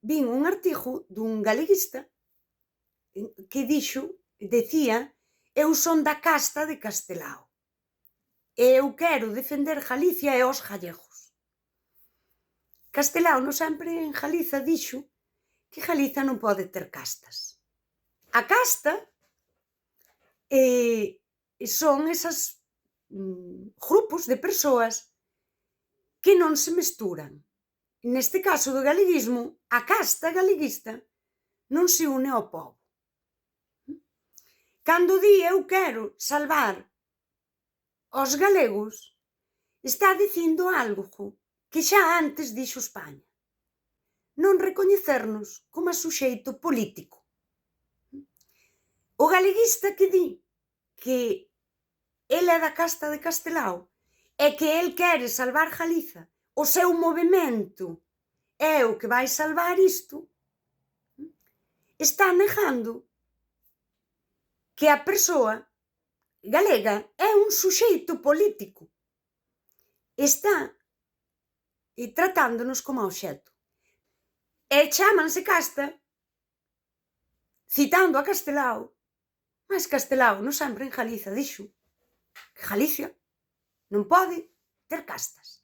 vin un artigo dun galeguista que decía: eu son da casta de Castelao e eu quero defender Galicia e os gallegos. Castelao non sempre en Galiza dixo que Galiza non pode ter castas. A casta son esas grupos de persoas que non se mesturan. Neste caso do galeguismo, a casta galeguista non se une ao pobo. Cando di eu quero salvar os galegos, está dicindo algo que xa antes dixo España: non recoñecernos como suxeito político. O galeguista que di que el é da casta de Castelao e que el quere salvar Galiza, o seu movemento é o que vai salvar isto, está negando que a persoa galega é un suxeito político. Está tratándonos como obxecto. E chámanse casta citando a Castelao, mas Castelao non sempre en Galiza dixo que Galicia non pode ter castas.